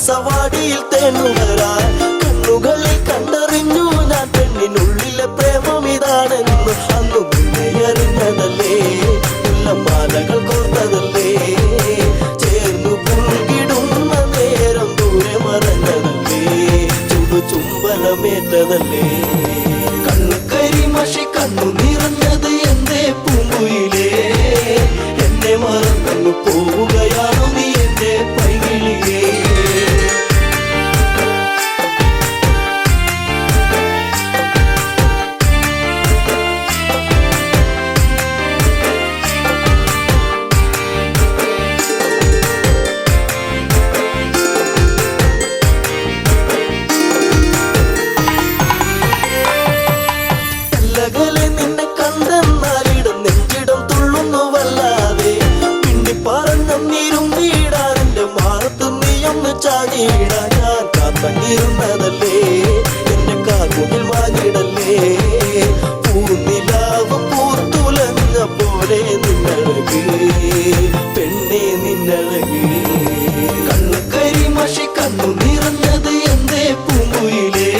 സവാടിയിൽ തേനുകരാൻ കണ്ണുകളിൽ കണ്ടറിഞ്ഞു ഞാൻ പെണ്ണിനുള്ളിലെ പ്രേമം ഇതാണെന്ന് അന്നു മുന്നേ അറിഞ്ഞതല്ലേ മുല്ലമാലകൾ കോർത്തതല്ലേ ചേർന്നു പുൽകിടുന്ന നേരം ദൂരെ മറഞ്ഞതല്ലേ ചുംബനമേറ്റതല്ലേ കണ്ണു കരിമഷി കണ്ണു നിറഞ്ഞത് എന്തേ പൂങ്കുയിലേ എന്നെ മറന്നു പോവുകയാണോ നീ എന്റെ പൈകിളിയേ ഞാൻ കാത്തങ്ങിരുന്നതല്ലേ എന്റെ കാർമുകിൽ വാങ്ങിടല്ലേ പൂനിലാവ് പൂത്തുലഞ്ഞ പോലെ നിന്നഴക് പെണ്ണെ നിന്നഴക് കണ്ണു കരിമഷി കണ്ണു നിറഞ്ഞത് എന്തേ പൂങ്കുയിലേ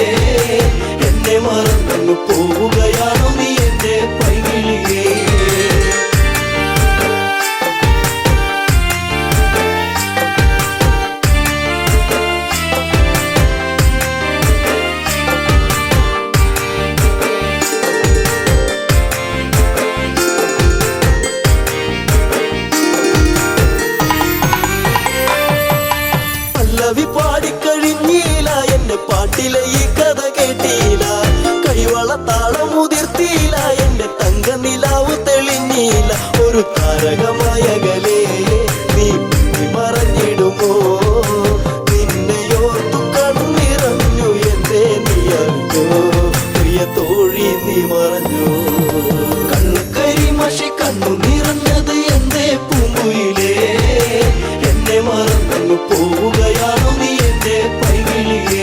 എന്നെ മറന്നു പോവുകയാണോ നീ എന്റെ പൈകിളിയേ പാടിക്കഴിഞ്ഞീല എന്റെ പാട്ടിലെ ഈ കഥ കേട്ടീല കൈവള താളമുതിർത്തീല എന്റെ തങ്ക നിലാവ് തെളിഞ്ഞീല ഒരു താരകമായകലേ നീ മറഞ്ഞിടുമോ നിന്നെയോർത്തു കണ്ണിറഞ്ഞു എന്തേ നീ അറിഞ്ഞോ പ്രിയ തോഴി നീ മറഞ്ഞു കണ്ണു കരിമഷി കണ്ണു നിറഞ്ഞത് എന്തേ പൂങ്കുയിലേ എന്നെ മറന്നു പോവുകയാണോ നീ എന്റെ പൈകിളിയേ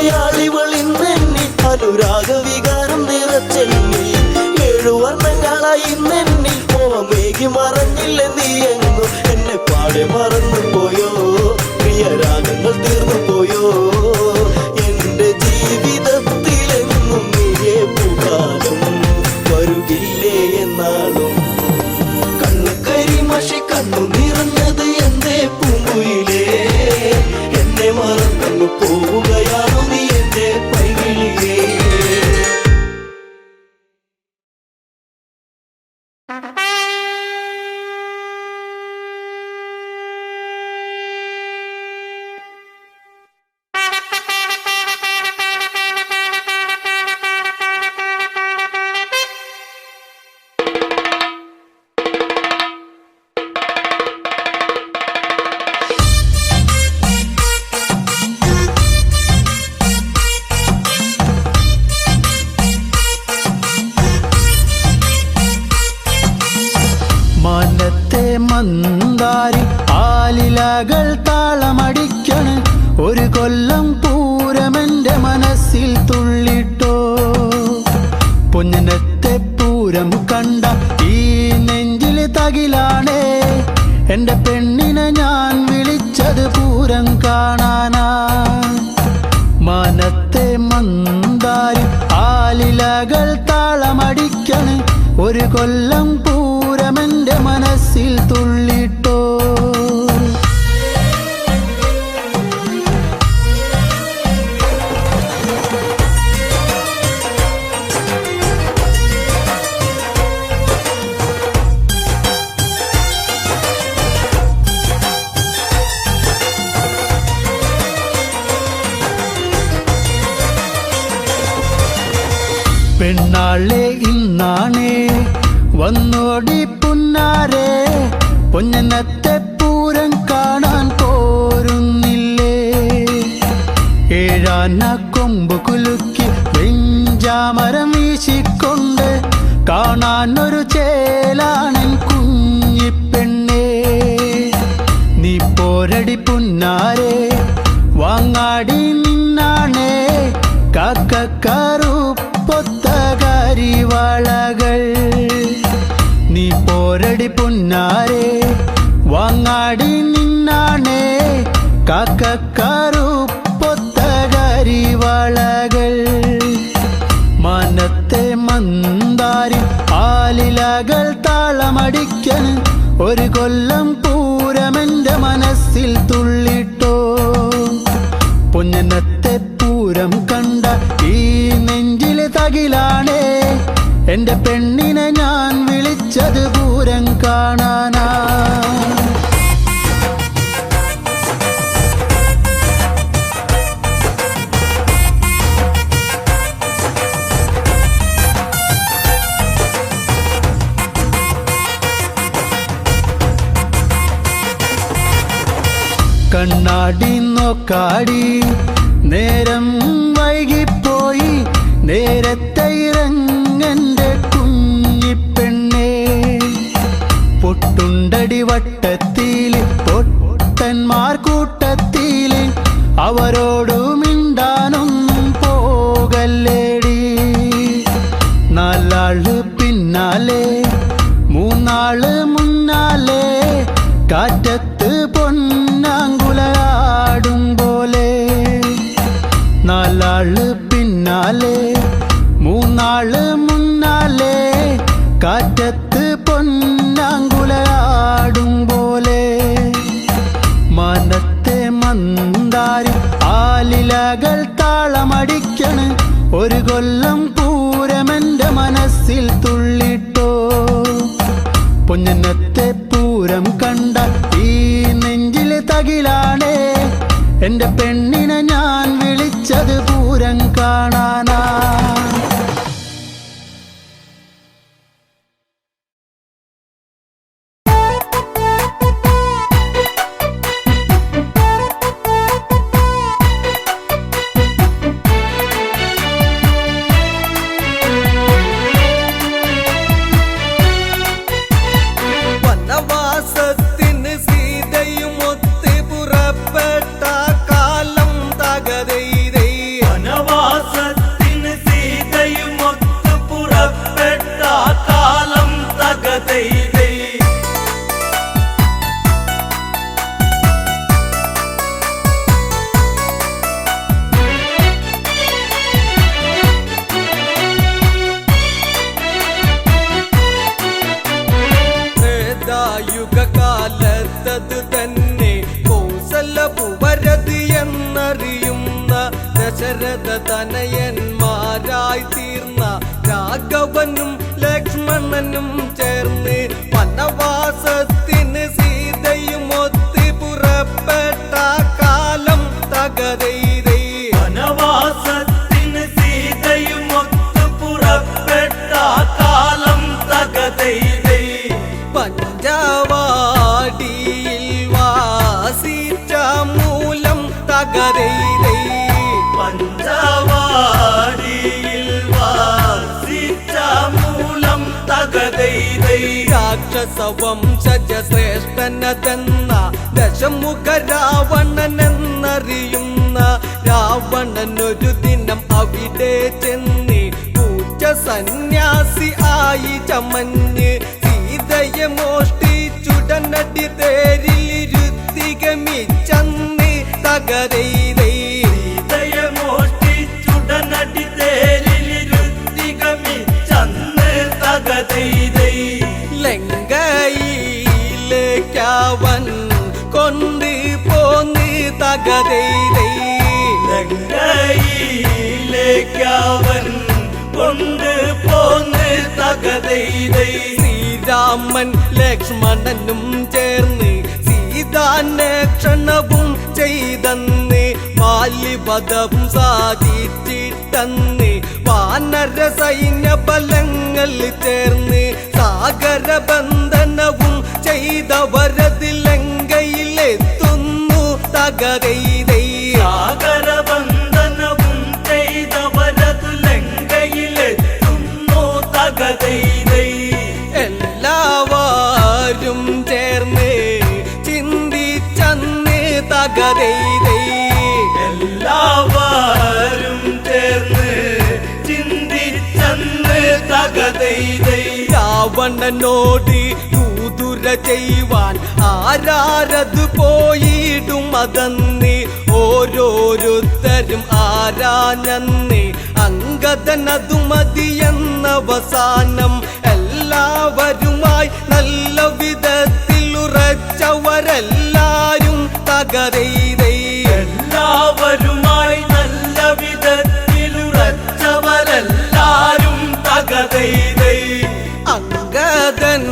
ചന്ദ്രികയാളിവളിന്നെന്നി അനുരാഗവികാര മന്ദാരി ആലിലകൾ താളമടിക്കണ് ഒരു കൊല്ലം പൂരമെന്റെ മനസ്സിൽ തുള്ളിട്ടോ പൊന്നിനത്തെ പൂരം കണ്ട ഈ നെഞ്ചില് തകിലാണേ എന്റെ പെണ്ണിനെ ഞാൻ വിളിച്ചത് പൂരം കാണാനാ മാനത്തെ മന്ദാരി ആലിലകൾ താളമടിക്കണ് ഒരു കൊല്ലം പൂരമെന്റെ മനസ്സിൽ തുള്ളിട്ടോ പെണ്ണാളെ ഇന്നാണേ വന്നോടി പുന്നാരെ പൊന്നനത്തെ പൂരം കാണാൻ പോരുന്നില്ലേ ഏഴാന കൊമ്പ് കുലുക്കി വെഞ്ചാമരം വീശിക്കൊണ്ട് കാണാൻ ഒരു ചേലാണൻ കുഞ്ഞിപ്പെണ്ണേ നീ പോരടി പുന്നാരെ വാങ്ങാടി നിന്നാണേ കാക്കക്കാരു പൊത്തകരിവളകൾ നീ പോരടി പുന്നാരെ വാങ്ങാടി നിന്നാണേ കാക്കക്കാരു പൊത്തകരിവളകൾ മാനത്തെ മന്ദാരി ആലിലകൾ താളമടിക്കന് ഒരു കൊല്ലം പൂരമെന്റെ മനസ്സിൽ തുള്ളിട്ടോ പൊന്നനത്തെ പൂരം കണ്ട ഈ നെഞ്ചില് തകിലാണേ എന്റെ പെണ്ണിനെ ഞാൻ വിളിച്ചത് പൂരം കാണാനാ കണ്ണാടി നോക്കാടി നേരം വൈകിപ്പോയി നേരത്തെ ഇറങ്ങന്റെ കുഞ്ഞിപ്പെണ്ണേ പൊട്ടുണ്ടടി വട്ടത്തിൽ പൊട്ടന്മാർ കൂട്ടത്തിൽ അവരോടു മിണ്ടാനൊന്നും പോകല്ലേടി നാലാള് പിന്നാലെ മൂന്നാള് മുന്നാലെ കാറ്റത്ത് പൊന്നാങ്കുലയാടും പോലെ നാലാള് പിന്നാലെ മൂന്നാള് മുന്നാലെ കാറ്റത്ത് പൊന്നാങ്കുലയാടും പോലെ മാനത്തെ മന്ദാരി ആലിലകൾ താളമടിക്കണ് ഒരു കൊല്ലം പൂരമെന്റെ മനസ്സിൽ തുള്ളിട്ടോ പൊന്നനത്തെ പൂരം കണ്ട ഈ നെഞ്ചില് തകിലാണേ എന്റെ പെണ്ണിനെ ഞാൻ വിളിച്ചത് പൂരം കാണാനാ യുഗകാലത്തത് തന്നെ കൗസലപുവരതി എന്നറിയുന്ന ദശരഥ തനയന്മാരായി തീർന്ന രാഘവനും ലക്ഷ്മണനും ചേർന്ന് വനവാസത്തിന് സീതയും ഒത്ത് പുറപ്പെട്ട കാലം തകതൈതൈ വനവാസത്തിന് സീതയും ഒത്ത് പുറപ്പെട്ട കാലം തകതൈതൈ പഞ്ചവാടിയിൽ വാസിച്ച മൂലം തകതൈതൈ പഞ്ചവാടിയിൽ വാസിച്ച മൂലം തകതൈതൈ രാക്ഷസവംശജ ശ്രേഷ്ഠനതെന്ന ദശമുഖ രാവണനെന്നറിയുന്ന രാവണനൊരു ദിനം അവിടെ ചെന്ന് പൂച്ച സന്യാസി ആയി ചമഞ്ഞ് സീതയെ മോഷ്ടിച്ചുടനടി തേരിലിരുത്തി ഗമിച്ചന്ന് തകരൈതൈ സീതയെ മോഷ്ടിച്ചുടനടി തേരിലിരുത്തി ഗമിച്ചന്ന് തകരൈതൈ ലങ്കയിലേക്കവൻ കൊണ്ട് പോന്ന് തകരൈതൈ ലങ്കയിലേക്കവൻ കൊണ്ട് പോന്ന് തകരൈതൈ ശ്രീരാമൻ ലക്ഷ്മണനും ചേർന്ന് സീതാന്വേഷണവും ചെയ്തന്ന് മാലിപദം സാധിച്ചിട്ടന്ന് വാനര സൈന്യ ബലങ്ങൾ ചേർന്ന് സാഗരബന്ധനവും ചെയ്തവരത് ലങ്കയിലെത്തുന്നു തകരൈതൈ സാഗരബന്ധനവും ചെയ്തവരത് ലങ്കയിലെത്തുന്നു തകരൈതൈ എല്ലാവരും ചേർന്ന് ചിന്തിച്ചന്ന് തകരൈതൈ എല്ലാവരും ചേർന്ന് ചിന്തിച്ചന്ന് തകരൈതൈ രാവണനോട് ദൂതുര ചെയ്യുവാൻ ആരാരത് പോയിടും അതെന്ന് ഓരോരുത്തരും ആരാഞ്ഞന്ന് അങ്കദനതു മതിയെന്നവസാനം എല്ലാവരുമായി നല്ല വിധത്തിൽ ഉറച്ചവരെല്ലാരും തകരൈതൈ എല്ലാവരുമായി നല്ല വിധത്തിൽ ഉറച്ചവരെല്ലാരും തകരൈതൈ അങ്കദൻ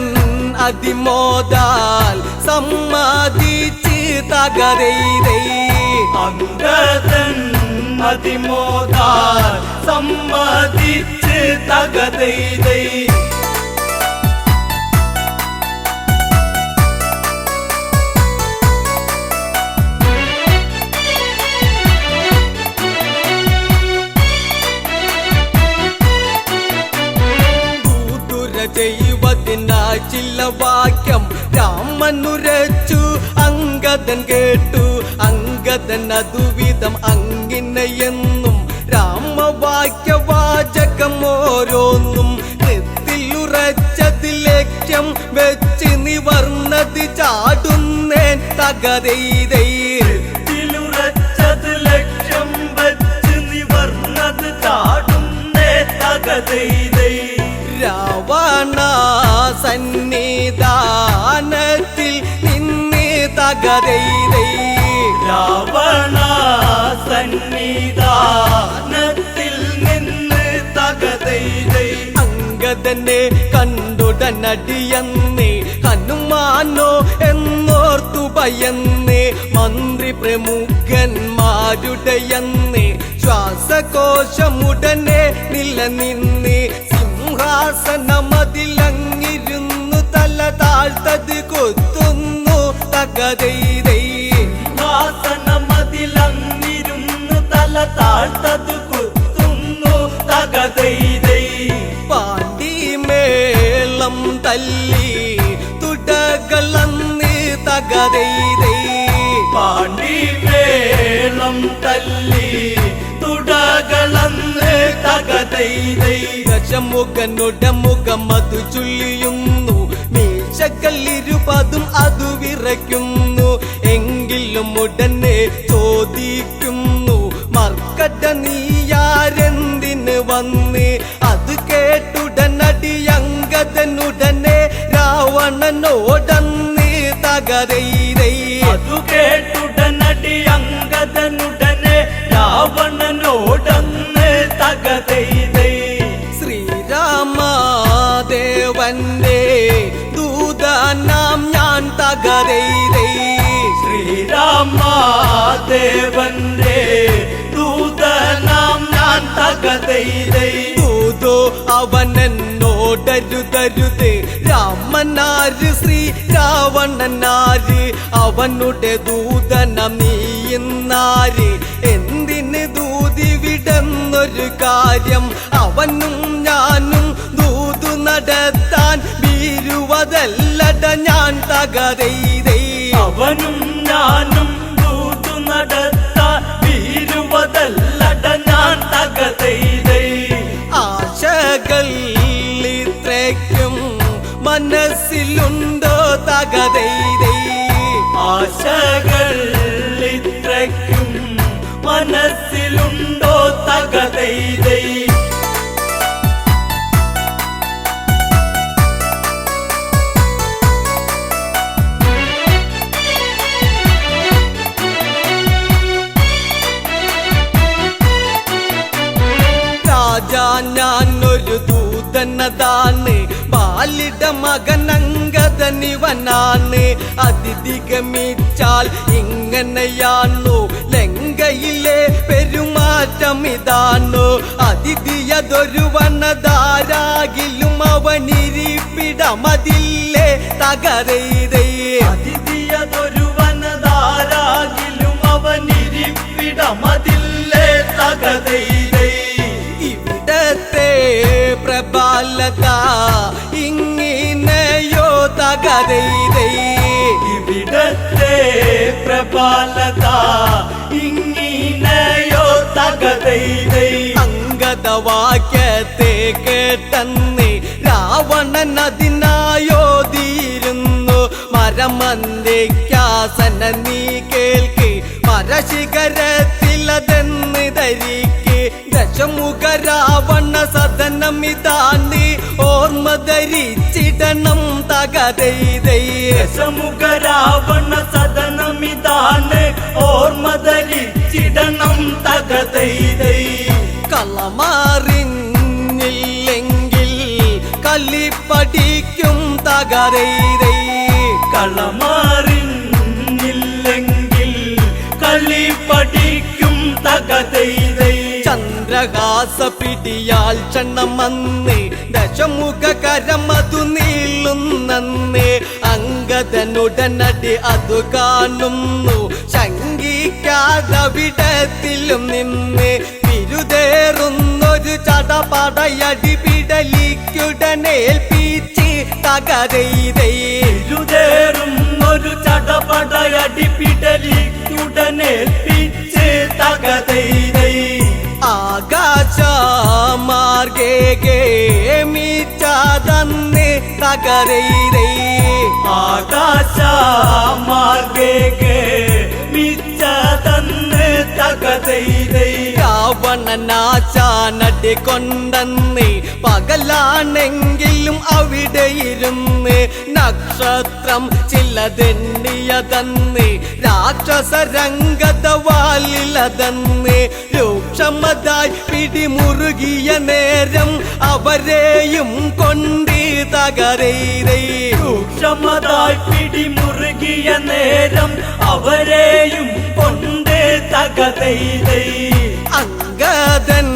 അതിമോദാൽ സമ്മതിച്ച് തകരൈതൈ അങ്കദൻ അതിമോദാൽ സമ്മതിച്ച് തകരൈതൈ ചെയ്വതിനായി ചില വാക്യം രാമനുരച്ചു അങ്കദൻ കേട്ടു അങ്കദൻ അതുവിധം അങ്ങിനെയെന്നും രാമവാക്യവാചകം ഓരോന്നും നെത്തിലുറച്ചത് ലക്ഷ്യം വെച്ച് നിവർന്നത് ചാടുന്നേൻ തകരൈതൈ ത്തിലുറച്ചത് ലക്ഷ്യം വെച്ച് നിവർന്നത് ചാടുന്നേ തകരൈതൈ രാവണ സന്നിധാനത്തിൽ നിന്ന് തകരൈതൈ രാവണ സന്നിധാനത്തിൽ നിന്ന് തകരൈതൈ അങ്കദനെ കണ്ടുടനടിയന്ന് ഹനുമാനോ എന്നോർത്തു ഭയന്ന് മന്ത്രി പ്രമുഖന്മാരുടെയന്ന് ശ്വാസകോശമുടനെ നിലനിന്ന് സിംഹാസനമതിലങ്ങിരുന്നു തല താഴ്ത്തത് കൊത്തുന്നു തകരൈതൈ സിംഹാസനമതിലങ്ങിരുന്നു തല താഴ്ത്തത് കുത്തുന്നു തകരൈതൈ പാണ്ടിമേളം തല്ലി തുടകളന്ന് തകരൈതൈ പാണ്ടിമേളം തല്ലി തുടകളന്ന് തകരൈതൈ ദശമുഖനുടെ മുഖം അതു ചൊല്ലിയുന്നു മീശക്കല്ലിരുപതും അതു വിറയ്ക്കുന്നു എങ്കിലും ഉടനെ ചോദിക്കുന്നു മർക്കട നീയാരെന്തിന് വന്ന് അത് കേട്ടുടനടി അങ്കദനുടനെ രാവണനോടന്ന് തകരൈതൈ അതു കേട്ടുടനടി അങ്കദനുടനെ രാവണനോടന്ന് തകരൈതൈ ശ്രീരാമദേവന്റെ ദൂതനാം ഞാൻ തകരൈതൈ ശ്രീരാമദേവന്റെ ദൂതനാം ഞാൻ തകരൈതൈ ദൂതോ അവനെന്നോടരുതരുത് രാമനാര് ശ്രീ രാവണനാര് അവനുടെ ദൂതനം നീയുന്നാര് എന്തിന് ദൂതിവിടെന്നൊരു കാര്യം അവനും ഞാനും ദൂതു നടത്താൻ വീരുവതല്ല തകതൈതൈ അവനും ഞാനും ദൂതു നടത്താൻ വീരുവതല്ലട ഞാൻ തകതൈതൈ ആശകൾ ഇത്രയ്ക്കും മനസ്സിലുണ്ടോ തകതൈതൈ ആശകൾ ഇത്രയ്ക്കും മനസ്സിലുണ്ടോ തകതൈതൈ രാജാ ഞാനൊരു ദൂതനതാണ് ബാലിട മകനങ്കതനിവനാണ് അതിഥി ഗമിച്ചാൽ ഇങ്ങനെയാണു ലങ്കയിലെ പെരുമാറ്റം ഇതാണു അതിഥിയതൊരു വനതാരാകിലും അവനിരിപ്പിടമതില്ലേ തകരൈതൈ അതിഥിയതൊരു വനതാരാകിലും അവനിരിപ്പിടമതില്ലേ തകതൈതൈ ഇവിടത്തെ പ്രബലത ഇങ്ങനെയോ തകതൈതൈ ഇവിടത്തെ പ്രബലത ഇങ്ങനെയോ തകതൈതൈ അംഗതവാക്യത്തെ കേട്ടെന്ന് രാവണൻ അതിനായോതിയിരുന്നു മരമന്ദിക്കാസന നീ കേൾക്കി മരശിഖരത്തിലതെന്ന് ധരിക്ക് ദശമുഖ രാവണ സദനമിതാന്ന് ഓർമ്മ ധരിച്ചിടണം തകതൈതൈ ദശമുഖ രാവണ സദനമിതാണ് ഓർമ്മ ധരിച്ചിടണം തകതൈതൈ കളമാറിഞ്ഞില്ലെങ്കിൽ കല്ലിപ്പടിക്കും തകരൈതൈ കളമാറിഞ്ഞില്ലെങ്കിൽ കളി പഠിക്കും തകതൈതൈ ചന്ദ്രഹാസ പിടിയാൽ ക്ഷണമന്ന് ദശമുഖ കരമതു നീളുന്നന്ന് അങ്കദനുടനടി അതു കാണുന്നു ശങ്കിക്കാതവിടത്തിലും നിന്ന് വിരുദേറുന്നൊരു ചടപടയടി പിടലിക്കുടനേൽപ്പിച്ച് തകരൈതൈ ഇരുതേറും ഒരു ചടപടയടി പിടലിക്കുടനേൽപ്പിച്ച് തകതൈതൈ ആകാശമാർഗേ മീറ്റാതന്ന് തകരൈതൈ ആകാശ മാർഗേ മിച്ചതന്ന് തകതൈതൈ രാവണനാശാനടി കൊണ്ടെന്ന് പകലാണെങ്കിലും അവിടെ ഇരുന്ന് നക്ഷത്രം ചിലതെണ്ണിയതന്ന് രാക്ഷസരംഗത വാലിലതന്ന് രൂക്ഷമതായി പിടിമുറുകിയ നേരം അവരെയും കൊണ്ട് തകരൈതൈ സൂക്ഷ്മതായി പിടിമുറുകിയ നേരം അവരെയും കൊണ്ട് തകതൈതൈ അങ്കദൻ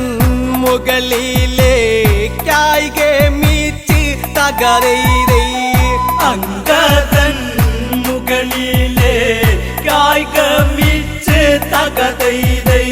മുകളിലേക്കായി ഗമിച്ച് തകരൈതൈ അങ്കദൻ മുകളിലെ കായികമിച്ച് തകതൈതൈ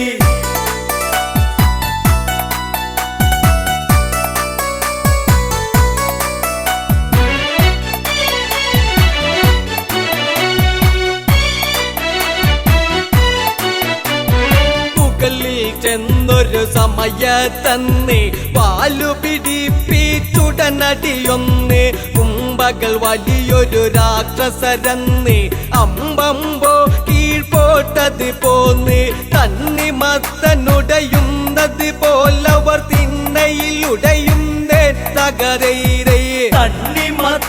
മുകളിൽ ചെന്നൊരു സമയത്തന്ന് പാലു പിടിപ്പിച്ചുടനടിയൊന്ന് കുംഭകൾ വലിയൊരു രാക്ഷസരന്ന് അമ്പമ്പോ കീഴ്പോട്ടത് പോന്ന് തണ്ണിമത്തനുടയുന്നത് പോലവർ തിണ്ണയിലുടയുന്നേ തകരൈതൈ തണ്ണിമത്തനുടയുന്നത്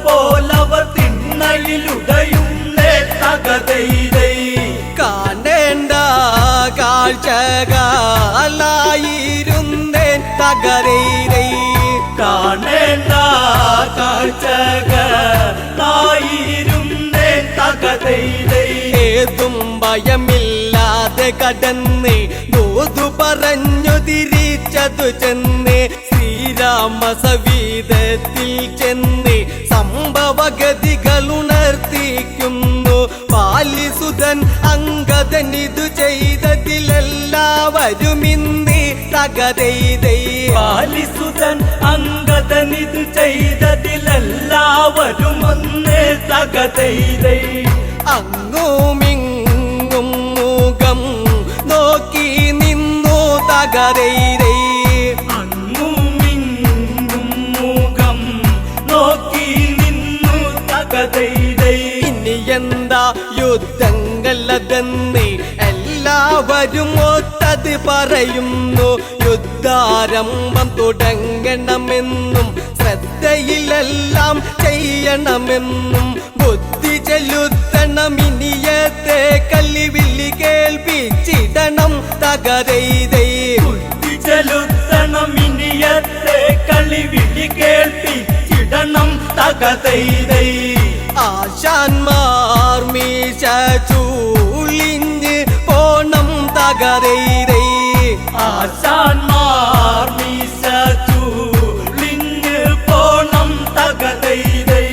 പോലവർ തിണ്ണയിലുടയുന്നേ തകതൈതൈ കാണേണ്ട കാഴ്ചകളായിരുന്നേ തകരൈതൈ കാണേണ്ട കാഴ്ചകളായിരുന്നേ തകതൈതൈ ഏതും ഭയമില്ലാതെ കടന്ന് ദൂതു പറഞ്ഞു തിരിച്ചതു ചെന്ന് ശ്രീരാമ സവീതത്തിൽ ചെന്ന് സംഭവഗതികൾ ഉണർത്തിക്കുന്നു പാലിസുതൻ അങ്കദൻ ഇതു ചെയ്തതിലെല്ലാവരും ഇന്ന് തകതൈതൈ പാലിസുതൻ അങ്കദൻ ഇത് ചെയ്തതിൽ എല്ലാവരും ഒന്നേ തകതൈതൈ. അങ്ങുമിങ്ങും മുഖം നോക്കി നിന്നു തകരൈരൈ. അങ്ങുമിങ്ങും മുഖം നോക്കി നിന്നു തകതൈതൈ. ഇനി എന്താ യുദ്ധങ്ങളതെന്ന് എല്ലാവരും ഒത്തത് പറയുന്നു. യുദ്ധാരംഭം തുടങ്ങണമെന്നും ശ്രദ്ധയിലെല്ലാം ചെയ്യണമെന്നും ബുദ്ധി ചെലുത്തണം. ഇനിയത്തെ കല്ലിവില്ലി കേൾപ്പിച്ചിടണം തകരൈതൈ. ബുദ്ധി ചെലുത്തണം ഇനിയത്തെ കളിവിളി കേൾപ്പിച്ചിടണം തകതൈതൈ. ആശാന്മാർ മീശ ചൂളിഞ്ഞ് പോണം തകരൈതൈ. ആശാന്മാർ മീശ ചൂളിഞ്ഞ് പോണം തകതൈതൈ.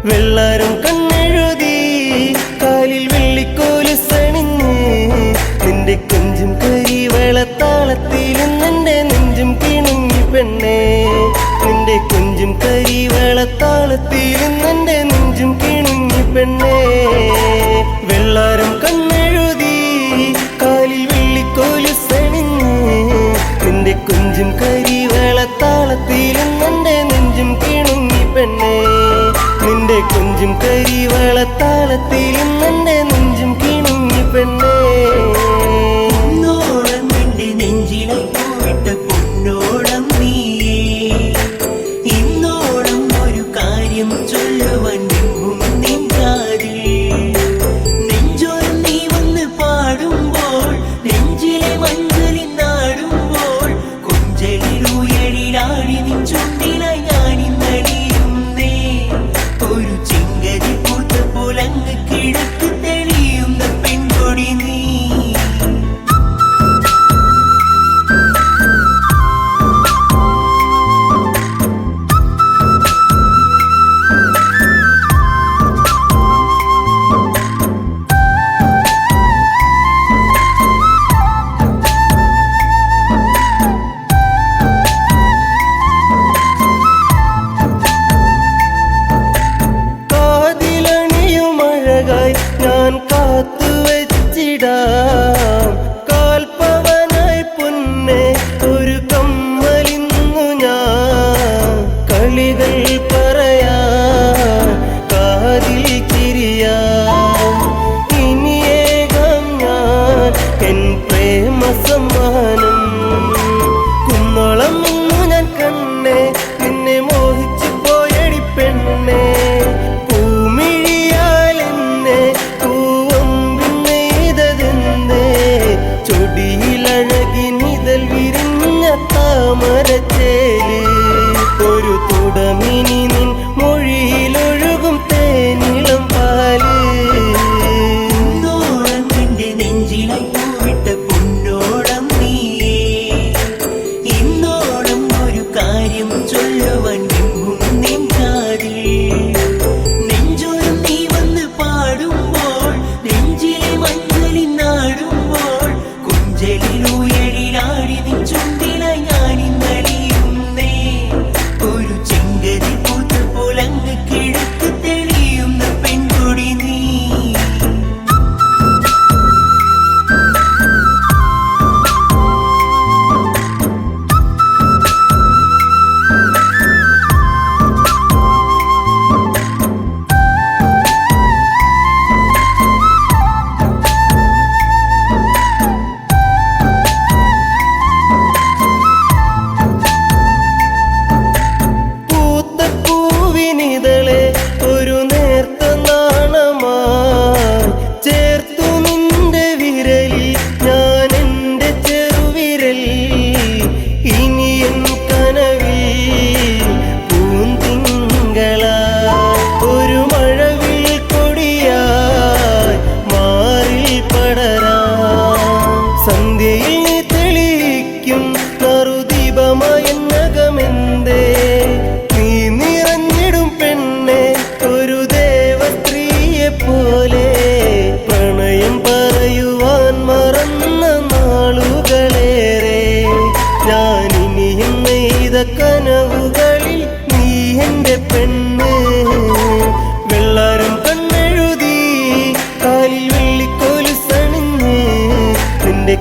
വെള്ളാരം കണ്ണെഴുതി കാലിൽ വെള്ളിക്കോലുസണിഞ്ഞ് നിന്റെ കൊഞ്ചും കരി വെളത്താളത്തിലും നിന്റെ നെഞ്ചും കിണുങ്ങി പെണ്ണേ. നിന്റെ കൊഞ്ചും കരി വെളത്താളത്തിലും നിന്റെ നെഞ്ചും കിണുങ്ങി പെണ്ണേ. വെള്ളാരം കണ്ണെഴുതി കാലിൽ വെള്ളിക്കോലുസണിഞ്ഞ് നിന്റെ കൊഞ്ചും കരി വെളത്താളത്തിലും നിന്റെ നെഞ്ചും കിണുങ്ങി പെണ്ണേ. നിന്റെ കൊഞ്ചും കരി വളത്താളത്തിലും നിന്റെ നെഞ്ചും കിണുങ്ങി പെണ്ണേ. പൊന്നോളം നിന്റെ നെഞ്ചിലെ പോയിട്ട പൊന്നോളം നീയേ. ഇന്നോളം ഒരു കാര്യം ചൊല്ലുവാൻ നിന്നും നിൻകാതിൽ നെഞ്ചോരം നീ വന്ന് പാടുമ്പോൾ നെഞ്ചിലെ മഞ്ചലി നാടുമ്പോൾ കൊഞ്ചലി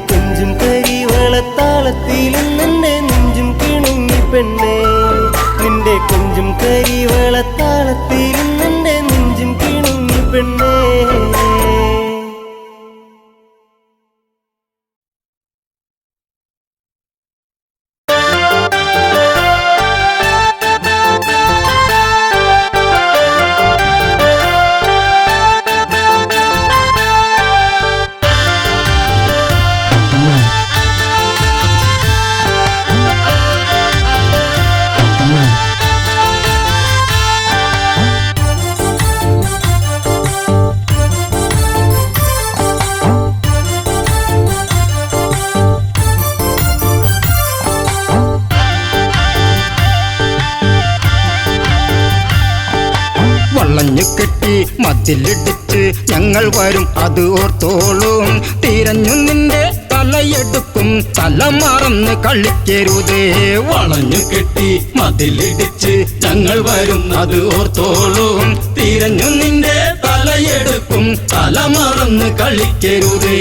കൊഞ്ചും കരിവളത്താളത്തിലും നിന്റെ നെഞ്ചും കിണുങ്ങി പെണ്ണേ നിന്റെ കൊഞ്ചും കരിവളത്താളത്തിലും നിന്റെ നെഞ്ചും കിണുങ്ങി പെണ്ണേ വളഞ്ഞു കെട്ടി മതിലിടിച്ച് ഞങ്ങൾ വരും അത് ഓർത്തോളും തിരഞ്ഞു നിന്റെ തലയെടുക്കും തല മറന്ന് കളിക്കരുതേ വളഞ്ഞു കെട്ടി മതിലിടിച്ച് ഞങ്ങൾ വരും അത് ഓർത്തോളും തിരഞ്ഞു നിന്റെ തലയെടുക്കും തല മറന്ന് കളിക്കരുതേ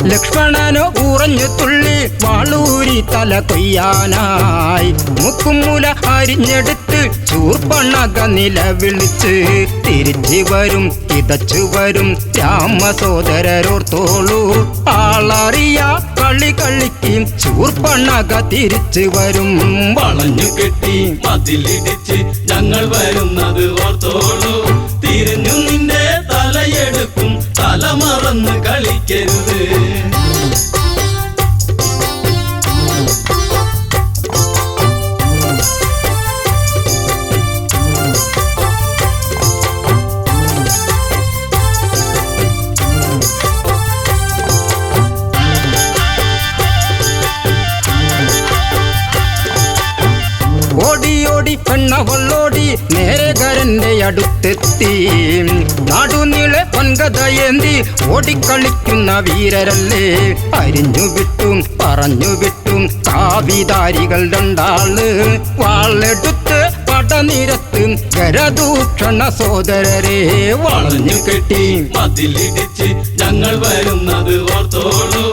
ലക്ഷ്മണനോ ഉറഞ്ഞു തുള്ളി വാളൂരി തല കൊയ്യാനായി മുക്കുമുല അരിഞ്ഞെടുത്ത് ചൂർപ്പണക നിലവിളിച്ച് തിരിച്ചു വരും കിതച്ചു വരും രാമസോദരരോർത്തോളൂ ആളറിയ കളി കളിക്കും ചൂർപ്പണക തിരിച്ചു വരും വളഞ്ഞു കെട്ടി മതിലിടിച്ച് ഞങ്ങൾ വരുന്നത് ഓർത്തോളൂ തിരിഞ്ഞു നിന്റെ തലയെടുക്കും തല മറന്ന് കളിക്കരുത് ഓടി പെണ്ണവളോടി നേരകരന്റെ അടുത്തെത്തി നാടുനീളെ പൊൻകഥയേന്തി ഓടിക്കളിക്കുന്ന വീരരല്ലേ അരിഞ്ഞു വിട്ടും പറഞ്ഞു വിട്ടും കാവിധാരികൾ രണ്ടാള് വാളെടുത്ത് പടനിരത്ത് കരദൂഷണ സോദരരെ വളഞ്ഞു കെട്ടി മതിലിടിച്ച് ഞങ്ങൾ വരുന്നത് ഓർത്തോളൂ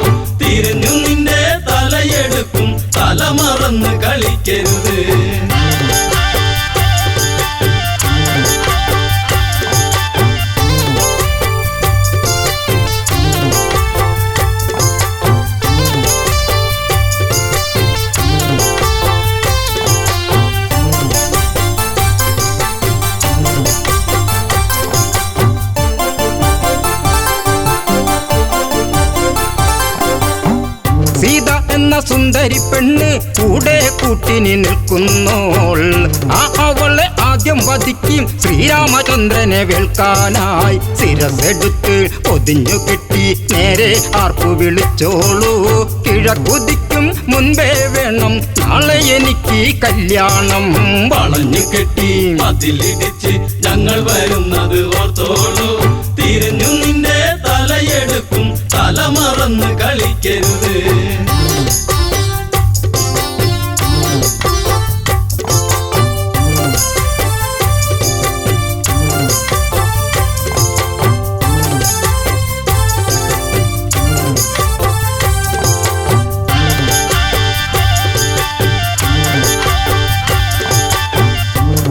തിരിഞ്ഞു നിന്റെ തലയെടുക്കും തല മറന്ന് കളിക്കരുത് സീത എന്ന സുന്ദരി പെണ്ണ് കൂടെ കൂട്ടിനി നിൽക്കുന്നോൾ അവളെ ആദ്യം വധിക്കും ശ്രീരാമചന്ദ്രനെ വേൽക്കാനായി ശിരസെടുത്ത് പൊതിഞ്ഞു കെട്ടി നേരെ ആർപ്പു വിളിച്ചോളൂ കിഴക്കുതിക്കും മുൻപേ വേണം നാളെ എനിക്ക് കല്യാണം വളഞ്ഞു കെട്ടി മതിലിടിച്ച് ഞങ്ങൾ വരുന്നത് ഓർത്തോളൂ തിരിഞ്ഞു നിന്റെ തലയെടുക്കും തല മറന്ന് കളിക്കരുത്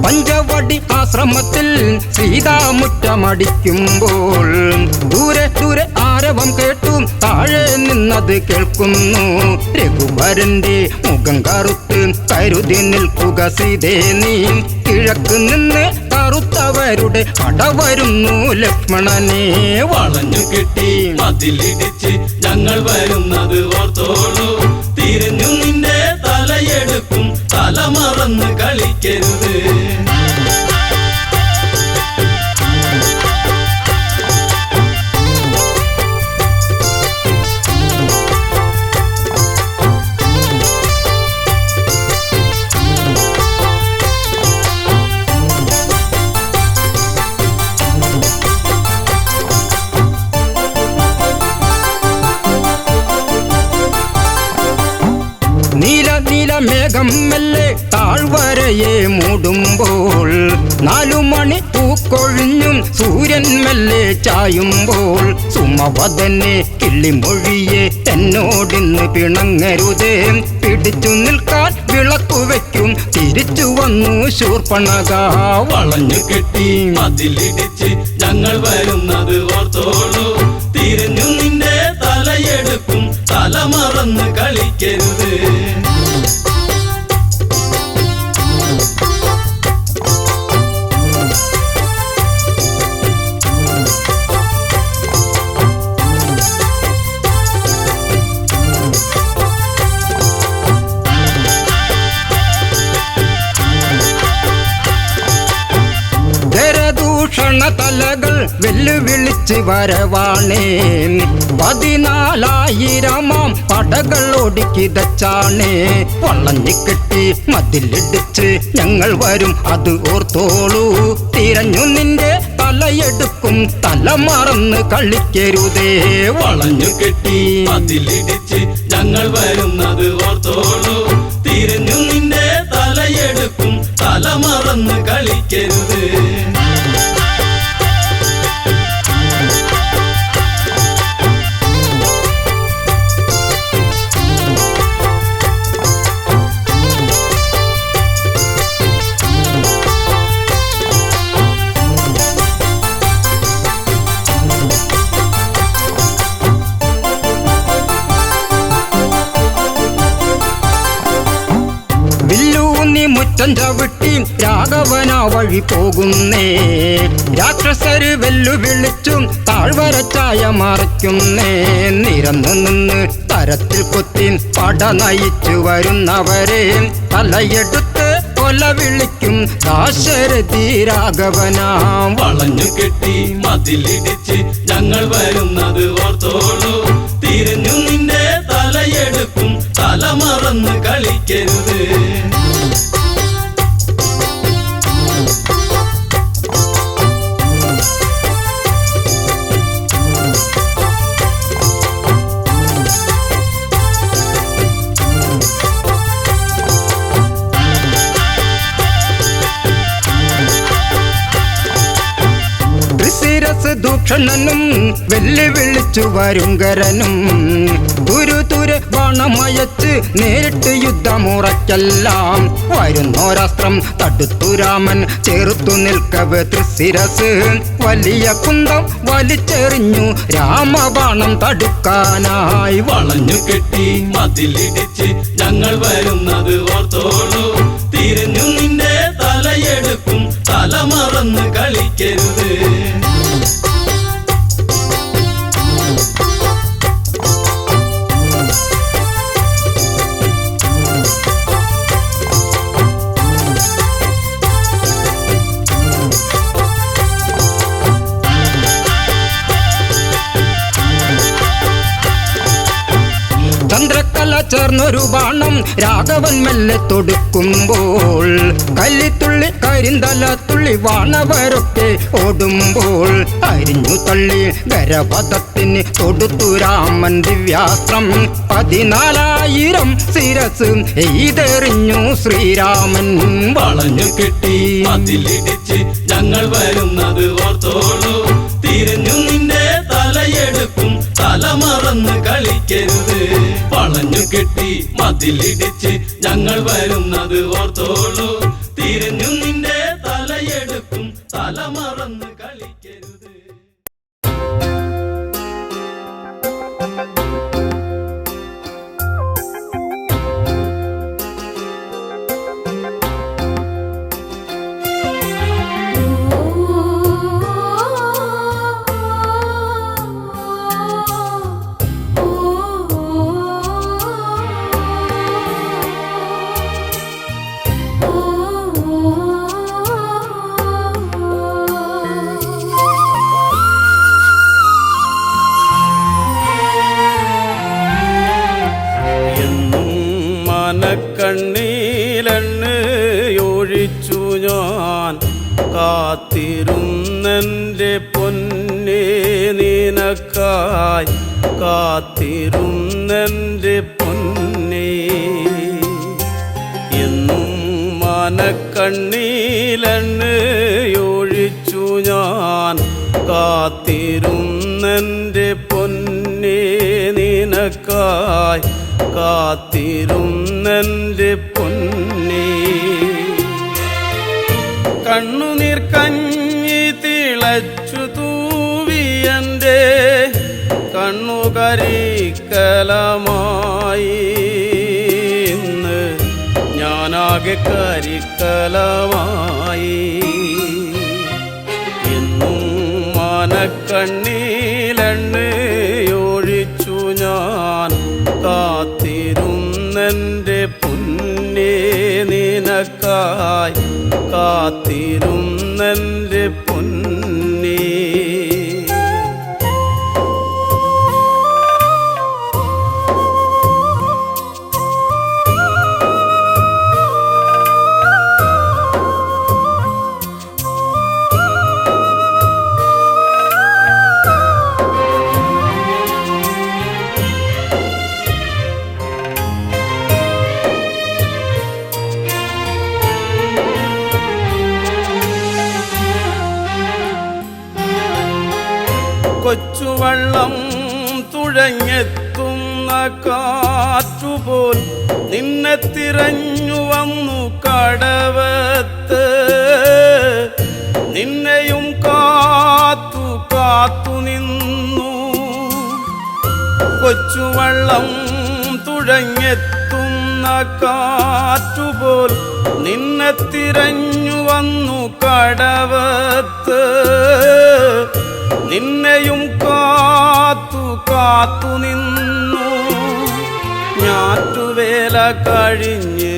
പഞ്ചവടി ആശ്രമത്തിൽ സീതാമുറ്റമടിക്കുമ്പോൾ ദൂരെ ദൂരെ ആരവം കേട്ടു താഴെ നിന്നത് കേൾക്കുന്നു രഘുവരന്റെ മുഖം കറുത്ത് കരുതി നിൽക്കുക സീതേ നീ കിഴക്ക് നിന്ന് കറുത്തവരുടെ പട വരുന്നു ലക്ഷ്മണനെ വളഞ്ഞു കെട്ടി മതിലിടിച്ച് ഞങ്ങൾ വരുന്നത് ഓർത്തോളൂ തിരിഞ്ഞു നിന്റെ തലയെടുക്കും തല മറന്ന് കളിക്കരുത് നീലമേഘം മെല്ലെ താഴ്വരയെ മൂടുമ്പോൾ 4 മണി പൂക്കൊഴിഞ്ഞും സൂര്യൻ മെല്ലെ ചായുമ്പോൾ സുമവദനെ കിള്ളിമൊഴിയെ എന്നോടിന്ന് പിണങ്ങരുതേ പിടിച്ചു നിൽക്കാൻ വിളക്കു വയ്ക്കും തിരിച്ചു വന്നു ശൂർപ്പണഖ വളഞ്ഞു കെട്ടി മതിലിടിച്ച് ഞങ്ങൾ വരുന്നത് ഓർത്തോളൂ തിരിഞ്ഞു നിന്റെ തലയെടുക്കും തല മറന്ന് കളിക്കരുത് തലകൾ വെല്ലുവിളിച്ച് വരവാണേ 14,000 പടകൾ ഒടുക്കിതച്ചാണേ വളഞ്ഞു കെട്ടി മതിലിടിച്ച് ഞങ്ങൾ വരും അത് ഓർത്തോളൂ തിരഞ്ഞു നിന്റെ തലയെടുക്കും തല മറന്ന് കളിക്കരുതേ വളഞ്ഞു കെട്ടി മതിലിടിച്ച് ഞങ്ങൾ വരുന്നത് ഓർത്തോളൂ തിരിഞ്ഞു നിന്റെ തലയെടുക്കും തല മറന്ന് കളിക്കരുത് മുറ്റം ചവിട്ടി രാഘവന വഴി പോകുന്നേ രാക്ഷസര് വെല്ലുവിളിച്ചും താഴ്വര ചായ മറയ്ക്കുന്നേ നിരന്നു നിന്ന് തരത്തിൽ കൊത്തി പട നയിച്ചു വരുന്നവരെ തലയെടുത്ത് കൊല വിളിക്കും ദാശരഥി രാഘവനാം വളഞ്ഞു കെട്ടി മതിലിടിച്ച് ഞങ്ങൾ വരുന്നത് ഓർത്തോളൂ തിരിഞ്ഞു നിന്റെ തലയെടുക്കും തല മറന്ന് കളിക്കരുത് ദൂഷണനും വെല്ലുവിളിച്ചു വരുങ്കരനും തുരുതുരെ ബാണമയച്ച് നേരിട്ട് യുദ്ധമുറയ്ക്കെല്ലാം വരുന്നോരാസ്ത്രം തടുത്തു രാമൻ ചേർത്തു നിൽക്കവേ തൃശിരസ് വലിയ കുന്തം വലിച്ചെറിഞ്ഞു രാമബാണം തടുക്കാനായി വളഞ്ഞു കെട്ടി മതിലിടിച്ച് ഞങ്ങൾ വരുന്നത് ഓർത്തോളൂ തിരിഞ്ഞു നിന്റെ തലയെടുക്കും തല മറന്ന് കളിക്കരുത് ചന്ദ്രക്കല ചേർന്നൊരു ബാണം രാഘവൻ മെല്ലെ തൊടുക്കുമ്പോൾ കല്ലിത്തുള്ളി കരിന്തല തുള്ളി വാണവരൊക്കെ ഓടുമ്പോൾ അരിഞ്ഞു തള്ളി ഗരപഥത്തിന് തൊടുത്തു രാമൻ ദിവ്യാസ്ത്രം 14,000 ശിരസ് എയ്തെറിഞ്ഞു ശ്രീരാമൻ വളഞ്ഞു കെട്ടി മതിലിടിച്ച് ഞങ്ങൾ വരുന്നത് ഓർത്തോളൂ തിരിഞ്ഞു നിന്റെ തലയെടുക്കും തല മറന്ന് കളിക്കരുത് വളഞ്ഞു കെട്ടി മതിലിടിച്ച് ഞങ്ങൾ വരുന്നത് ഓർത്തോളൂ തിരിഞ്ഞു നിന്റെ തലയെടുക്കും തല മറന്ന് കളിക്കരുത് കണ്ണീലെണ്ണയൊഴിച്ചു ഞാൻ കാത്തിരുന്നെൻ്റെ പൊന്നേ നിനക്കായി കാത്തിരുന്നെൻ്റെ പൊന്നേ മാനക്കണ്ണീലെണ്ണയൊഴിച്ചു ഞാൻ കാത്തിരുന്നെൻ്റെ പൊന്നേ നിനക്കായി കാത്തിരുന്നെൻ്റെ പൊന്നേ കണ്ണുനീർ കഞ്ഞി തിളച്ചു തൂവിയൻ്റെ കണ്ണുകരിക്കലമായി ഇന്ന് ഞാനാകെ കരിക്കലമായി എന്നും മാനക്കണ്ണീലെണ്ണയൊഴിച്ചു ഞാൻ കാത്തിരുന്നെൻ്റെ പൊന്നേ നിനക്കായി കാത്തിരുന്നെൻ്റെ പൊന്നേ കൊച്ചുവള്ളം തുഴഞ്ഞെത്തുന്ന കാറ്റുപോൽ നിന്നെ തിരഞ്ഞു വന്നു കടവത്ത് നിന്നെയും കാത്തു കാത്തു നിന്നു കൊച്ചുവള്ളം തുഴഞ്ഞെത്തുന്ന കാറ്റുപോൽ നിന്നെ തിരഞ്ഞു വന്നു കടവത്ത് നിന്നെയും കാത്തു കാത്തു നിന്നു ഞാറ്റുവേല കഴിഞ്ഞ്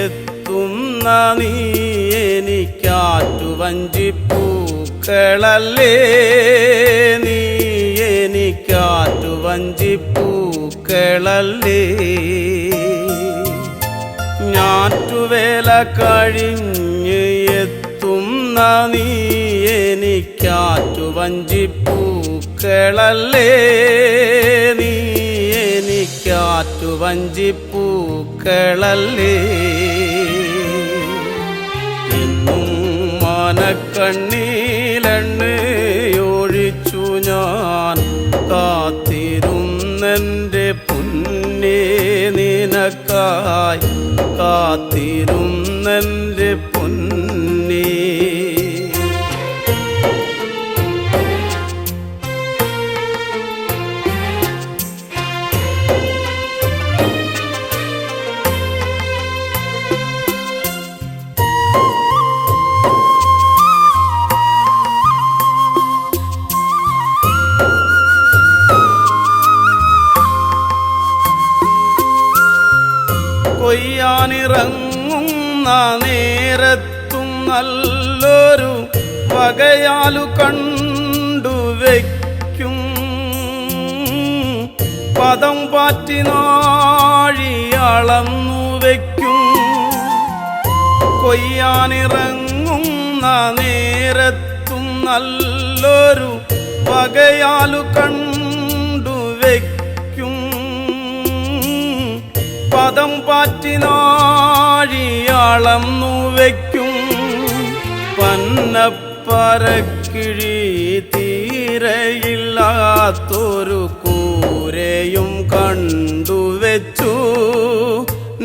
എത്തുന്ന നീ എനിക്കാറ്റുവഞ്ചിപ്പൂക്കളല്ലേ നീ എനിക്കാറ്റുവഞ്ചിപ്പൂക്കളല്ലേ ഞാറ്റുവേല കഴിഞ്ഞ് എത്തുന്ന നീ എനിക്കാറ്റുവഞ്ചിപ്പൂക്കളല്ലേ നീ എനിക്കാറ്റുവഞ്ചിപ്പൂക്കളല്ലേ എന്നും മാനക്കണ്ണീലെണ്ണയൊഴിച്ചു ഞാൻ കാത്തിരുന്നെൻ്റെ പൊന്നേ നിനക്കായി കാത്തിരുന്നെൻ്റെ പൊന്നേ കൊയ്യാനിറങ്ങുന്ന നേരത്തും നല്ലൊരു വകയാലു കണ്ടുവയ്ക്കും പദം പാറ്റി നാഴി അളന്നു വയ്ക്കും കൊയ്യാനിറങ്ങുന്ന നേരത്തും നല്ലൊരു വകയാലു കണ്ടുവയ്ക്കും പദം പാറ്റി നാഴി അളന്നു വയ്ക്കും പന്നപ്പരക്കിഴി തീരയില്ലാത്തൊരു കൂരയും കണ്ടുവച്ചു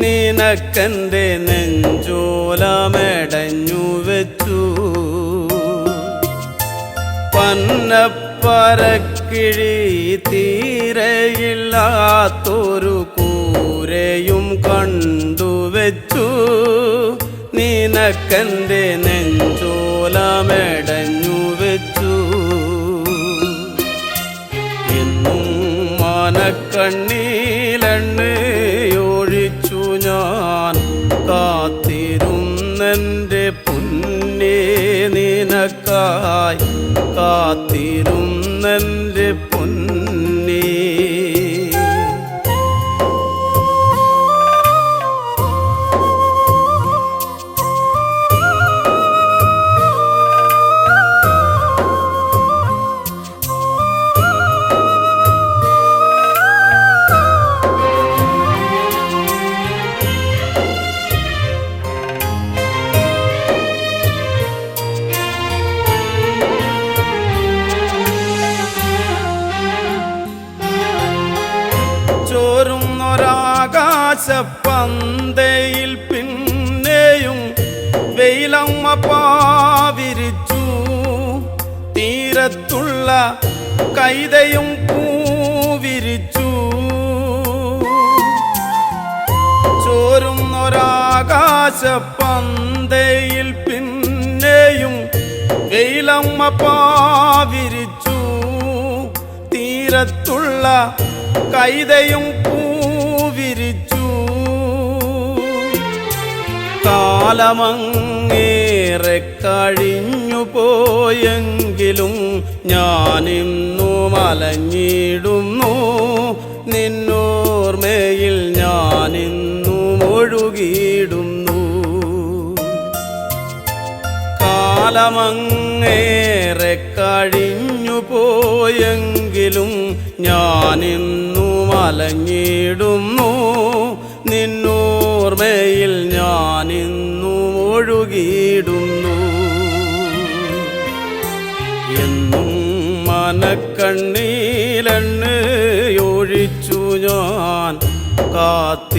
നിനക്കെൻ്റെ നെഞ്ചോലമെടഞ്ഞു വെച്ചു പന്നപ്പരക്കിഴി തീരയില്ലാത്തൊരു കൂരയും കണ്ടുവച്ചു നിനക്കെൻ്റെ നെഞ്ചോലമെടഞ്ഞു വെച്ചു എന്നും മാനക്കണ്ണീലെണ്ണയൊഴിച്ചു ഞാൻ കാത്തിരുന്നെൻ്റെ പൊന്നേ നിനക്കായി കാത്തിരുന്നെൻ്റെ പൊന്നേ വെയിലമ്മ പാവിരിച്ചു തീരത്തുള്ള കൈതയും പൂവിരിച്ചു ചോരുന്നൊരാകാശപ്പന്തയിൽ പിന്നെയും വെയിലമ്മ പാവിരിച്ചു തീരത്തുള്ള കൈതയും പൂവിരിച്ചു കാലമങ്ങേറെ കഴിഞ്ഞു പോയെങ്കിലും ഞാനിന്നു മലഞ്ഞിടുന്നു നിന്നോർമ്മയിൽ ഞാനിന്നു ഒഴുകിയിടുന്നു കാലമങ്ങേറെ കഴിഞ്ഞു പോയെങ്കിലും ഞാനിന്നു മലഞ്ഞിടുന്നു നിന്നോർമ്മയിൽ ഞാനിന്നു ഒഴുകിയിടുന്നു എന്നും മനക്കണ്ണീലെണ്ണയൊഴിച്ചു ഞാൻ കാത്തിരുന്നെൻ്റെ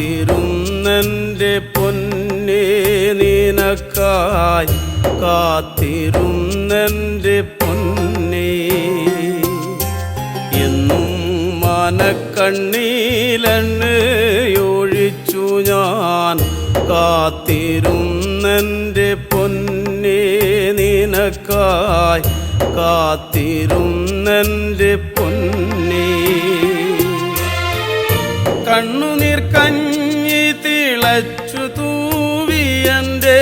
പൊന്നേ നിനക്കായി കാത്തിരുന്നെൻ്റെ പൊന്നേ എന്നും മനക്കണ്ണീലെണ്ണയൊഴിച്ചു ഞാൻ കാത്തിരുന്നെൻ്റെ പൊന്നേ നിനക്കായി കാത്തിരുന്നെൻ്റെ പൊന്നേ കണ്ണുനീർ കഞ്ഞി തിളച്ചു തൂവിയൻ്റെ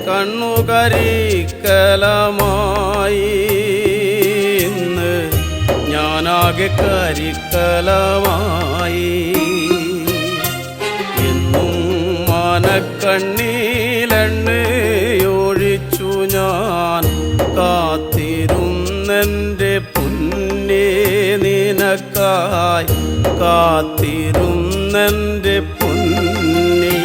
കണ്ണുകരിക്കലമായി ഇന്ന് ഞാനാകെ കരിക്കലമായി എന്നും മനക്കണ്ണീലെണ്ണയൊഴിച്ചു ഞാൻ കാത്തിരുന്നെൻ്റെ പൊന്നേ നിനക്കായി കാത്തിരുന്നെൻ്റെ പൊന്നേ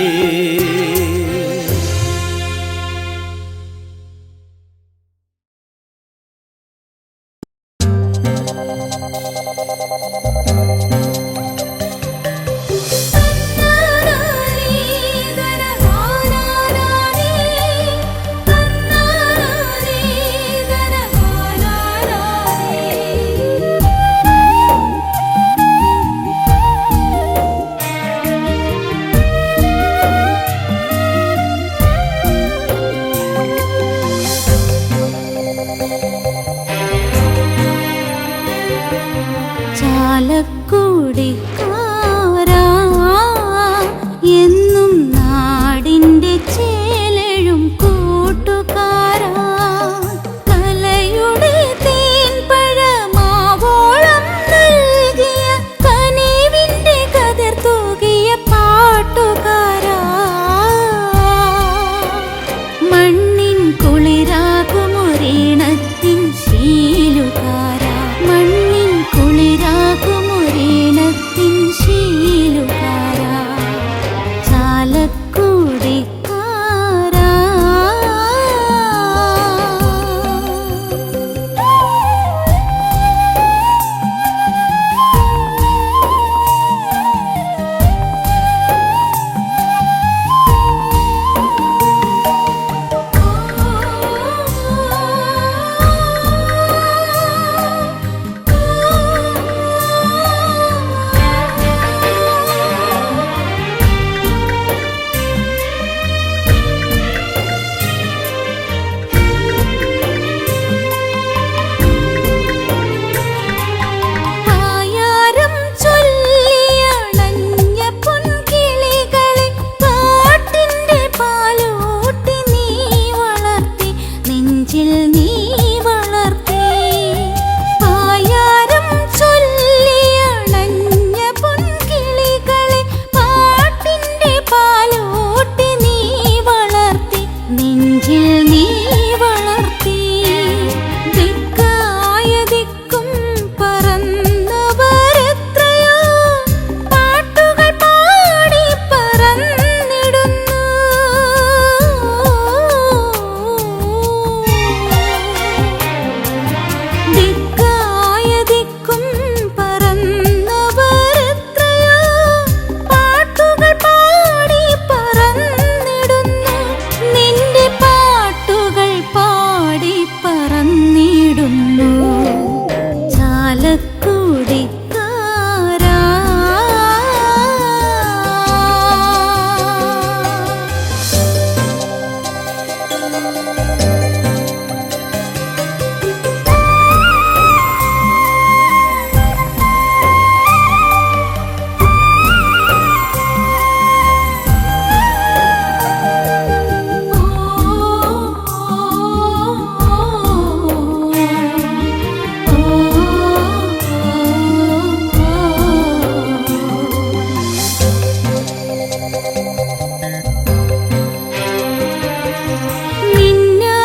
മിന്നാ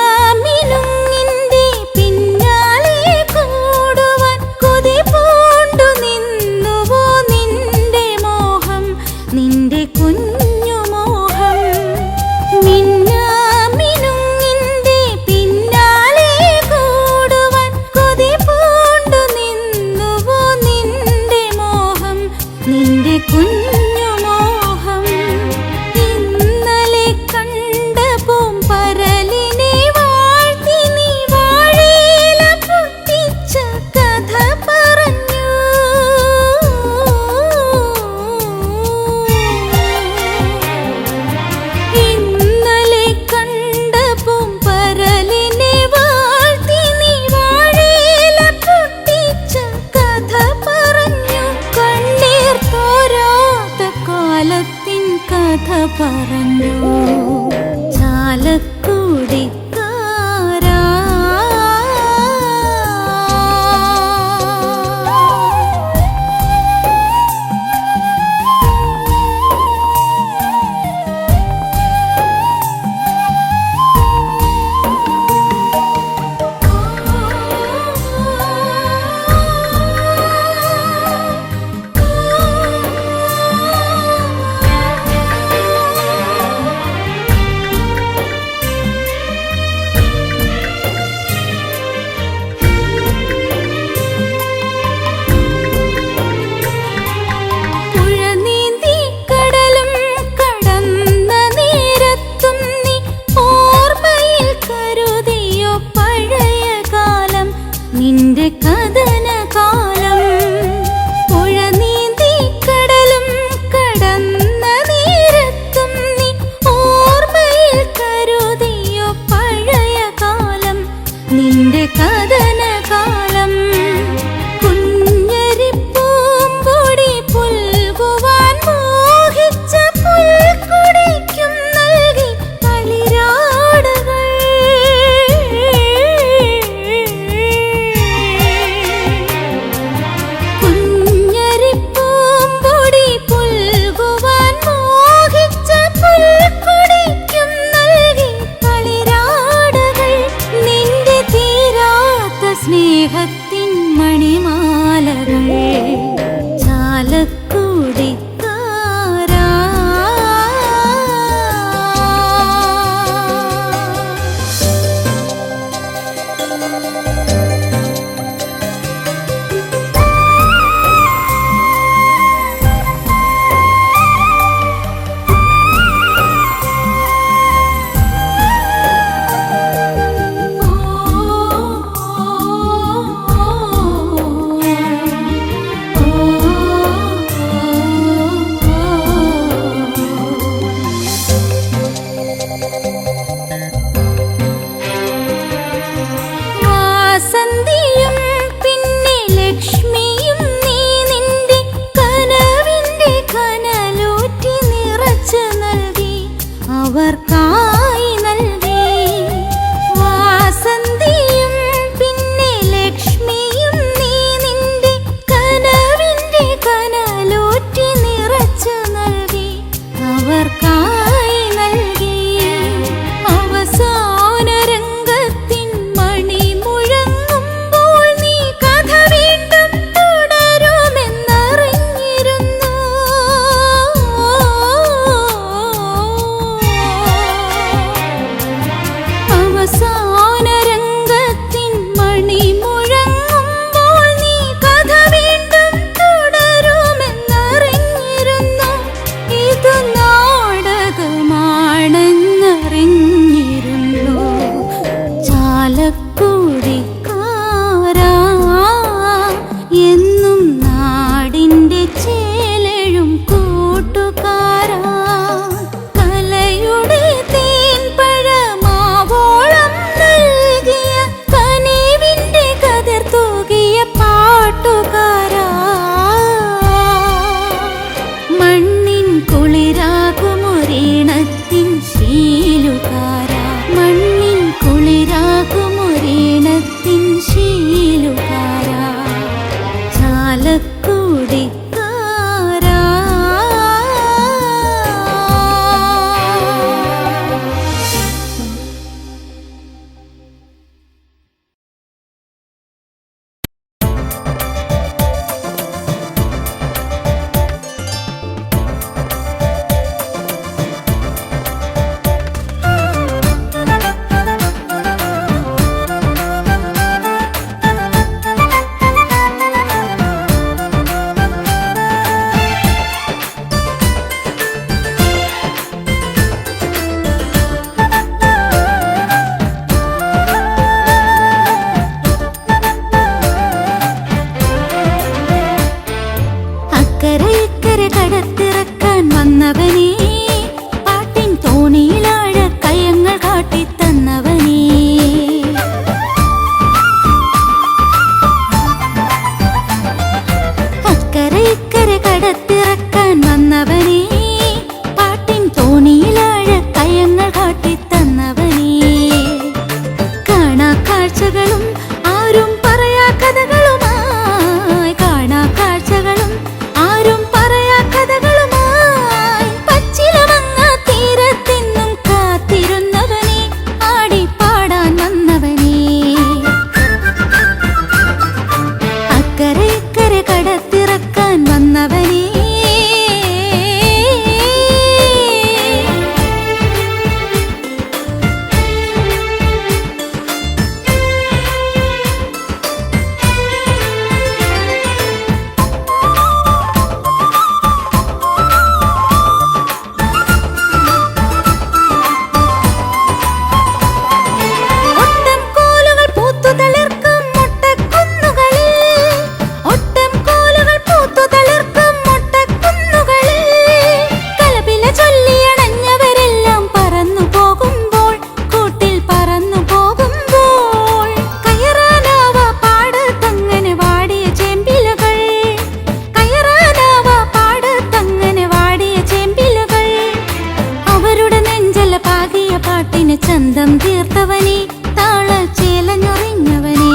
ചന്തം തീർത്തവനെ താളച്ചേലഞ്ഞൊറിഞ്ഞവനെ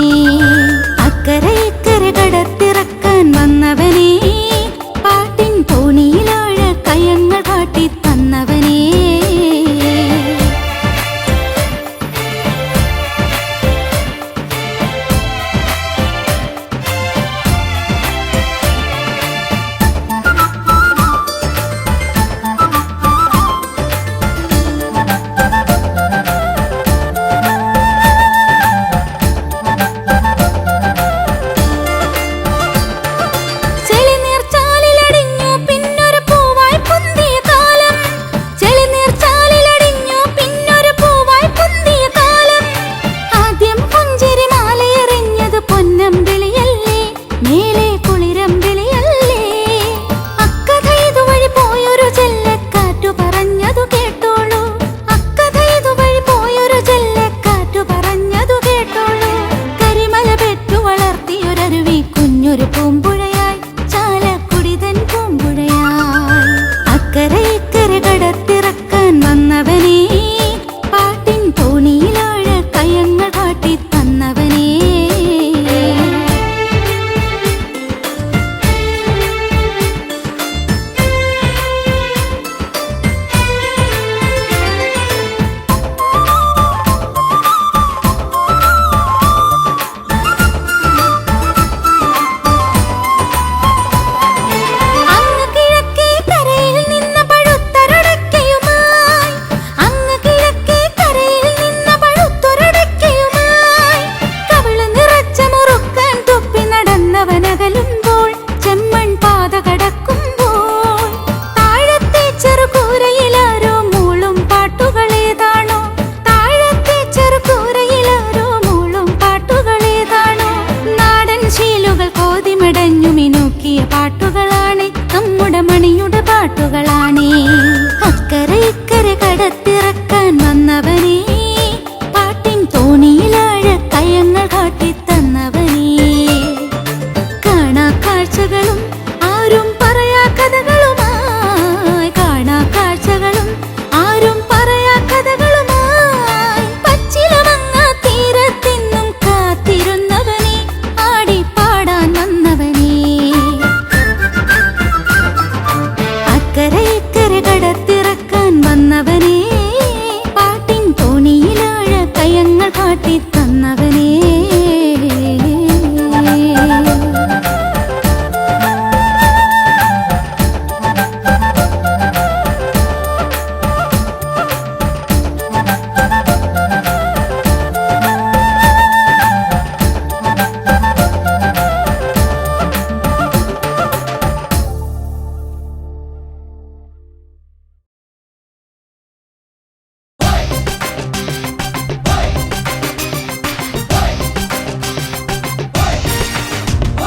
അക്കരെ ഇക്കരെ കടത്തിറക്കാൻ വന്നവനെ പാട്ടിൻ തോണിയിലാഴ കയങ്ങൾ കാട്ടി തന്നവനെ ഒരു പൂമ്പുഴയായി ചാലക്കുടിതൻ പൂമ്പുഴയായി അക്കരെ ഇക്കരെ കടത്തിറക്കാൻ വന്നവനെ പാട്ടിൻ തോണിയിലാഴ കയങ്ങൾ കാട്ടി തന്നവനെ പാട്ടുകളാണ് നമ്മുടെ മണിയുടെ പാട്ടുകളാണ് അക്കരെ ഇക്കരെ കടത്തിറക്കാൻ വന്നവനെ പാട്ടിൻ തോണിയിലാഴ കയങ്ങൾ കാട്ടി തന്നവനെ കാണാ കാഴ്ചകളും ആരും പറയാ കഥകളുമായി കാണാ കാഴ്ചകളും ആരും പറയാ കഥകളുമായി പച്ചിലമങ്ങ തീരത്തെന്നും കാത്തിരുന്നവനെ ആടി പാടാൻ വന്നവനെ അക്കരെ ഇക്കരെ കടത്തിറക്കാൻ വന്നവനെ പാട്ടിൻ തോണിയിലാഴ കയങ്ങൾ കാട്ടി തന്നവനെ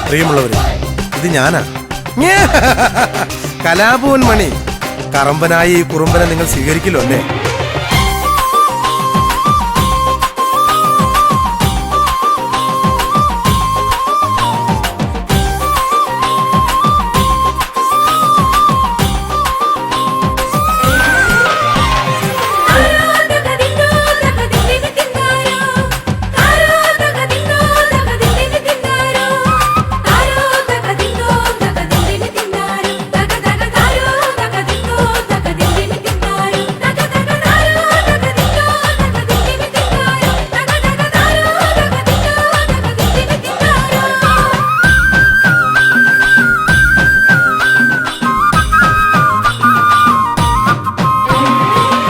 പ്രിയമുള്ളവരെ, ഇത് ഞാനാ കലാഭവൻ മണി. കറമ്പനായ ഈ കുറുമ്പനെ നിങ്ങൾ സ്വീകരിക്കില്ലോ അല്ലേ?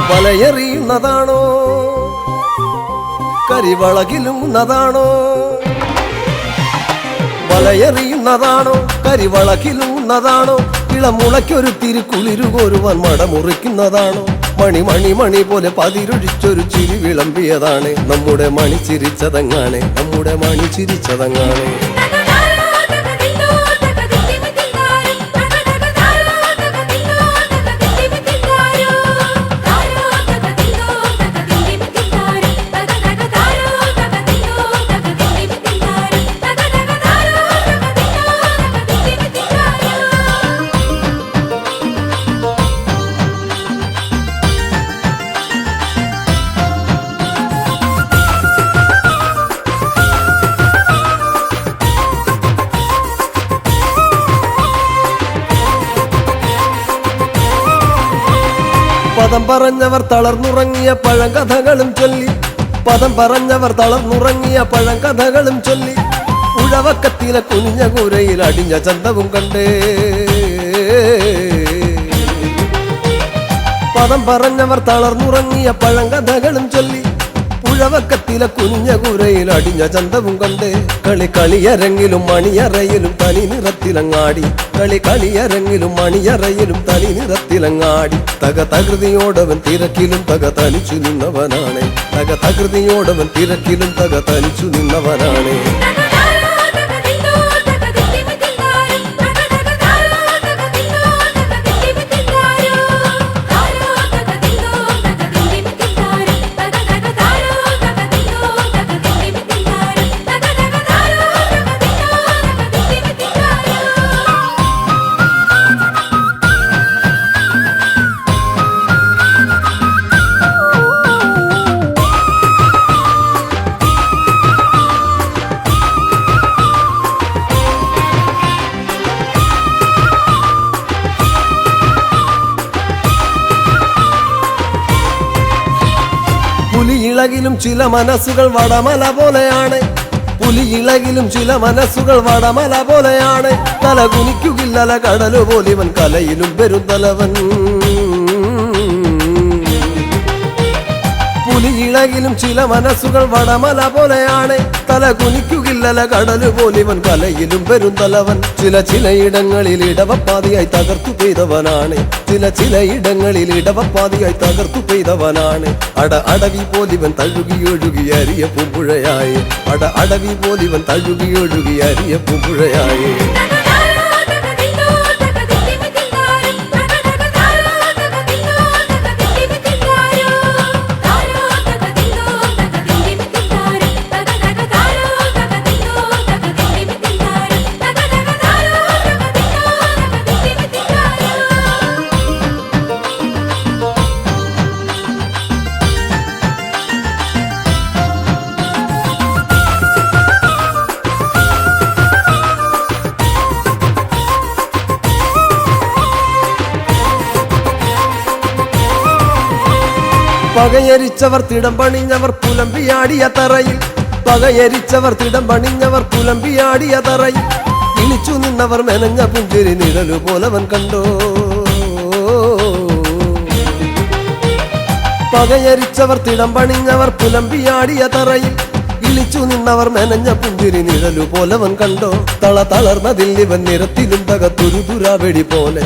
വലയെറിയുന്നതാണോ കരിവളകിലുന്നതാണോ? വലയെറിയുന്നതാണോ കരിവളകിലുന്നതാണോ? ഇളമുളയ്ക്കൊരു തിരുക്കുളിരുകോരുവാൻ മടമുറിക്കുന്നതാണോ? മണി മണി മണി പോലെ പതിരൊഴിച്ചൊരു ചിരി വിളമ്പിയതാണ് നമ്മുടെ മണി ചിരിച്ചതങ്ങാണ്, നമ്മുടെ മണി ചിരിച്ചതങ്ങാണ്. പദം പറഞ്ഞവർ തളർന്നുറങ്ങിയ പഴങ്കഥകളും ചൊല്ലി പദം പറഞ്ഞവർ തളർന്നുറങ്ങിയ പഴങ്കഥകളും ചൊല്ലി ഉഴവക്കത്തിലെ കുനിഞ്ഞ കൂരയിൽ അടിഞ്ഞ ചന്തവും കണ്ടേ പദം പറഞ്ഞവർ തളർന്നുറങ്ങിയ പഴങ്കഥകളും ചൊല്ലി ഉഴവക്കത്തിലെ കുനിഞ്ഞ കൂരയിൽ അടിഞ്ഞ ചന്തവും കണ്ടേ കളിയരങ്ങിലും മണിയറയിലും തനി നിറത്തിലങ്ങാടി കളിയരങ്ങിലും മണിയറയിലും തനി നിറത്തിലങ്ങാടി തകൃതിയോടവൻ തിരക്കിലും തനിച്ചു നിന്നവനാണ് തകൃതിയോടവൻ തിരക്കിലും തനിച്ചു നിന്നവനാണ് പുലിയിളകിലും ചില മനസ്സുകൾ വടമല പോലെയാണ് പുലിയിളകിലും ചില മനസ്സുകൾ വടമല പോലെയാണ് തല കുനിക്കുകില്ലല കടലു പോലിവൻ കലയിലും പെരുന്തലവൻ പുലിയിളകിലും ചില മനസ്സുകൾ വടമല പോലെയാണ് തല കുനിക്കുകില്ലല കടലു പോലിവൻ കലയിലും പെരുന്തലവൻ ചിലയിടങ്ങളിൽ ഇടവപ്പാതിയായി തകർത്തു പെയ്തവനാണ് ചിലയിടങ്ങളിൽ ഇടവപ്പാതിയായി തകർത്തു പെയ്തവനാണ് അടവി പോലിവൻ തഴുകിയൊഴുകി അരിയ പൂമ്പുഴയായി അടവി പോലിവൻ തഴുകിയൊഴുകി അരിയ പൂമ്പുഴയായി പകയരിച്ചവർ തിടം പണിഞ്ഞവർ പുലമ്പിയാടിയ തറയിൽ പകയരിച്ചവർ തിടം പണിഞ്ഞവർ പുലമ്പിയാടിയ തറയിൽ ഇളിച്ചു നിന്നവർ മെനഞ്ഞ പുഞ്ചിരി നിഴലു പോലവൻ കണ്ടോ പകയരിച്ചവർ തിടം പണിഞ്ഞവർ പുലമ്പിയാടിയ തറയിൽ ഇളിച്ചു നിന്നവർ മെനഞ്ഞ പുഞ്ചിരി നിഴലു പോലവൻ കണ്ടോ തളർന്നതിൽ ഇവൻ നിരത്തിലും തകത്തുരുതുരാവെടി പോലെ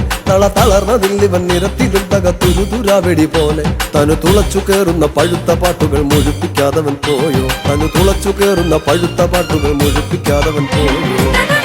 തളർന്നതിൽ ഇവൻ നിരത്തിലും തകത്തുരുതുരാവെടി പോലെ തനു തുളച്ചു കേറുന്ന പഴുത്ത പാട്ടുകൾ മുഴുപ്പിക്കാതവൻ പോയോ തനു തുളച്ചു കേറുന്ന പഴുത്ത പാട്ടുകൾ മുഴുപ്പിക്കാതവൻ പോയോ